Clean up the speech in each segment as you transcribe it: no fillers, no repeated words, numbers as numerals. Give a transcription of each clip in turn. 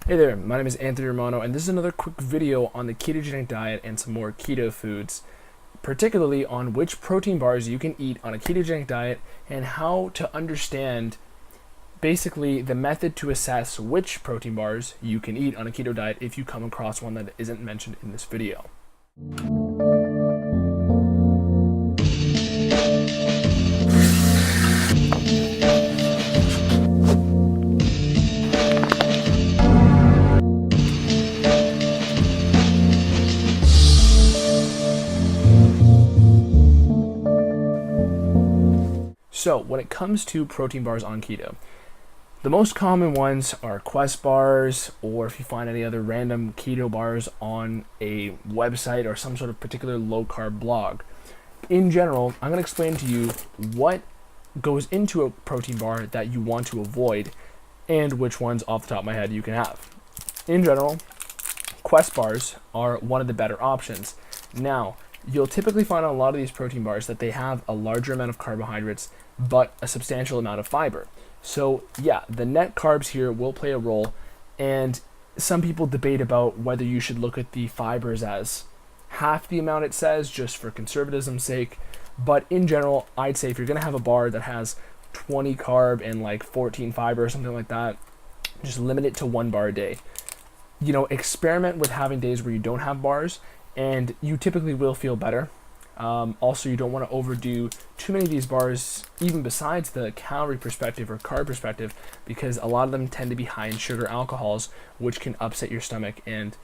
Hey there, my name is Anthony Romano, and this is another quick video on the ketogenic diet and some more keto foods, particularly on which protein bars you can eat on a ketogenic diet and how to understand basically the method to assess which protein bars you can eat on a keto diet if you come across one that isn't mentioned in this video. So when it comes to protein bars on keto, the most common ones are Quest bars, or if you find any other random keto bars on a website or some sort of particular low carb blog. In general, I'm going to explain to you what goes into a protein bar that you want to avoid and which ones off the top of my head you can have. In general, Quest bars are one of the better options. Now, you'll typically find on a lot of these protein bars that they have a larger amount of carbohydrates but a substantial amount of fiber. So yeah, the net carbs here will play a role, and some people debate about whether you should look at the fibers as half the amount it says just for conservatism's sake. But in general, I'd say if you're going to have a bar that has 20 carb and like 14 fiber or something like that, just limit it to 1 bar a day. Experiment with having days where you don't have bars, and you typically will feel better. Also, you don't want to overdo too many of these bars, even besides the calorie perspective or carb perspective, because a lot of them tend to be high in sugar alcohols, which can upset your stomach and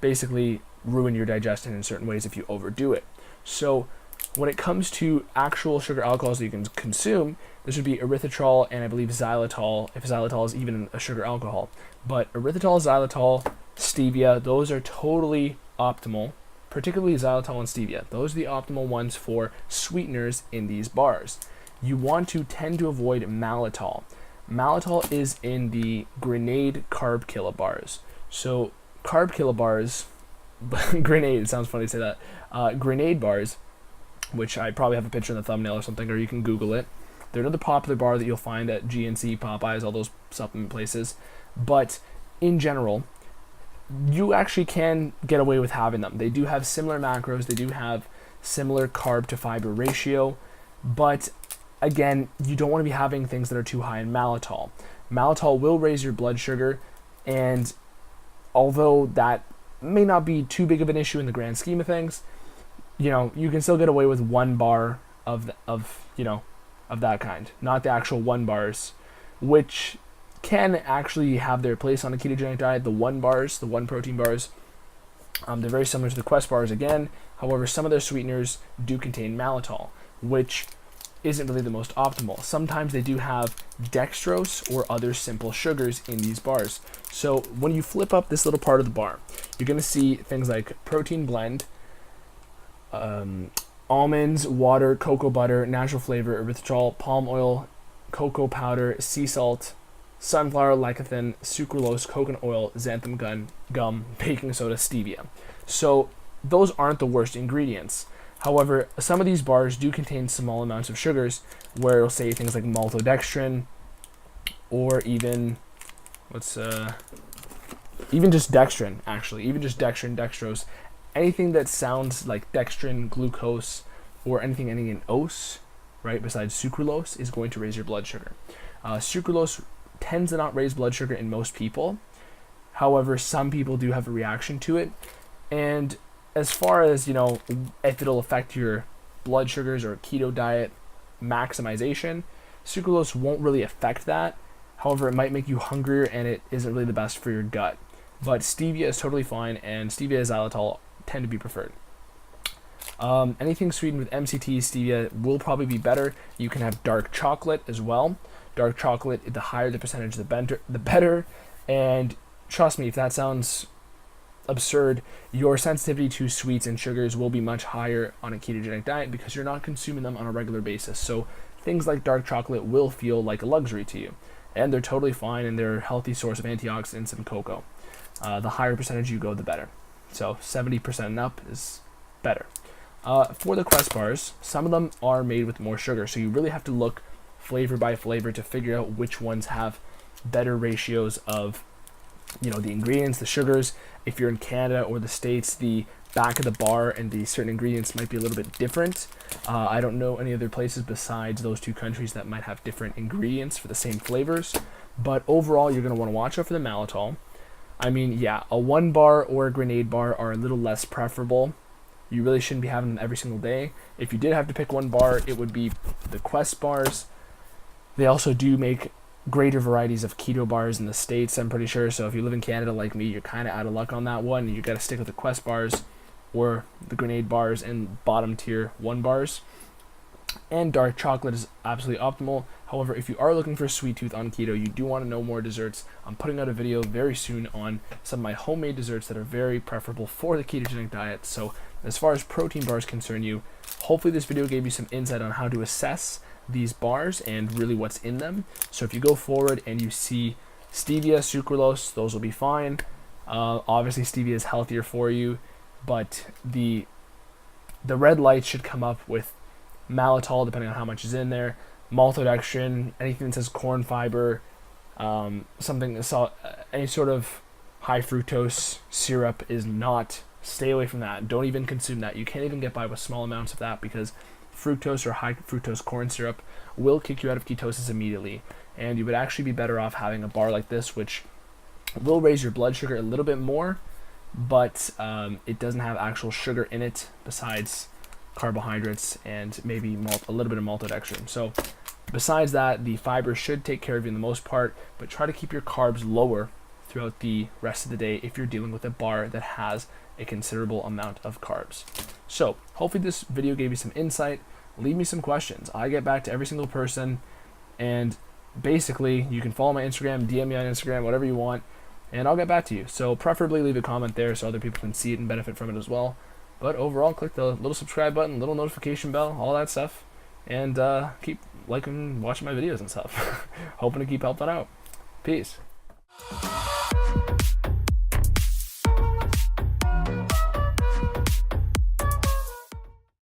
basically ruin your digestion in certain ways if you overdo it. So when it comes to actual sugar alcohols that you can consume, this would be erythritol and I believe xylitol, if xylitol is even a sugar alcohol. But erythritol, xylitol, stevia, those are totally optimal. Particularly xylitol and stevia. Those are the optimal ones for sweeteners in these bars. You want to tend to avoid maltitol. Maltitol is in the grenade carb killer bars. So carb killer bars, grenade, it sounds funny to say that, grenade bars, which I probably have a picture in the thumbnail or something, or you can Google it. They're another popular bar that you'll find at GNC, Popeyes, all those supplement places. But in general, you actually can get away with having them. They do have similar macros, they do have similar carb to fiber ratio, but again, you don't want to be having things that are too high in maltitol. Maltitol will raise your blood sugar, and although that may not be too big of an issue in the grand scheme of things, you can still get away with 1 bar of that kind, not the actual 1 bars, which can actually have their place on a ketogenic diet. The 1 bars, the 1 protein bars, they're very similar to the Quest bars again. However, some of their sweeteners do contain maltitol, which isn't really the most optimal. Sometimes they do have dextrose or other simple sugars in these bars. So when you flip up this little part of the bar, you're going to see things like protein blend, almonds, water, cocoa butter, natural flavor, erythritol, palm oil, cocoa powder, sea salt, sunflower, lecithin, sucralose, coconut oil, xanthan gum, baking soda, stevia. So those aren't the worst ingredients. However, some of these bars do contain small amounts of sugars, where it'll say things like maltodextrin, or even even just dextrin, actually, even just dextrin, dextrose, anything that sounds like dextrin, glucose, or anything ending in ose, right, besides sucralose, is going to raise your blood sugar. Sucralose tends to not raise blood sugar in most people. However, some people do have a reaction to it. And as far as, if it'll affect your blood sugars or keto diet maximization, sucralose won't really affect that. However, it might make you hungrier, and it isn't really the best for your gut. But stevia is totally fine, and stevia and xylitol tend to be preferred. Anything sweetened with MCT, stevia will probably be better. You can have dark chocolate as well. Dark chocolate, the higher the percentage, the better. And trust me, if that sounds absurd, your sensitivity to sweets and sugars will be much higher on a ketogenic diet because you're not consuming them on a regular basis. So things like dark chocolate will feel like a luxury to you. And they're totally fine, and they're a healthy source of antioxidants and cocoa. The higher percentage you go, the better. So 70% and up is better. For the Quest bars, some of them are made with more sugar, so you really have to look flavor by flavor to figure out which ones have better ratios of the ingredients, the sugars. If you're in Canada or the States, the back of the bar and the certain ingredients might be a little bit different. I don't know any other places besides those two countries that might have different ingredients for the same flavors. But overall, you're going to want to watch out for the maltitol. I mean, yeah, a 1 bar or a grenade bar are a little less preferable. You really shouldn't be having them every single day. If you did have to pick 1 bar, it would be the Quest bars. They also do make greater varieties of keto bars in the States, I'm pretty sure. So if you live in Canada like me, you're kind of out of luck on that one. You got to stick with the Quest bars or the grenade bars and bottom tier 1 bars. And dark chocolate is absolutely optimal. However, if you are looking for a sweet tooth on keto, you do want to know more desserts, I'm putting out a video very soon on some of my homemade desserts that are very preferable for the ketogenic diet. So as far as protein bars concern you, hopefully this video gave you some insight on how to assess these bars and really what's in them. So if you go forward and you see stevia, sucralose, those will be fine. Obviously stevia is healthier for you, but the red light should come up with maltitol, depending on how much is in there, maltodextrin, anything that says corn fiber, any sort of high fructose syrup is not. Stay away from that. Don't even consume that. You can't even get by with small amounts of that because fructose or high fructose corn syrup will kick you out of ketosis immediately. And you would actually be better off having a bar like this, which will raise your blood sugar a little bit more, but it doesn't have actual sugar in it besides carbohydrates and maybe a little bit of maltodextrin. So besides that, the fiber should take care of you in the most part, but try to keep your carbs lower throughout the rest of the day if you're dealing with a bar that has a considerable amount of carbs. So hopefully this video gave you some insight. Leave me some questions. I get back to every single person, and basically you can follow my Instagram, DM me on Instagram, whatever you want, and I'll get back to you. So preferably leave a comment there so other people can see it and benefit from it as well. But overall, click the little subscribe button, little notification bell, all that stuff, and keep liking, watching my videos and stuff. Hoping to keep helping out. Peace.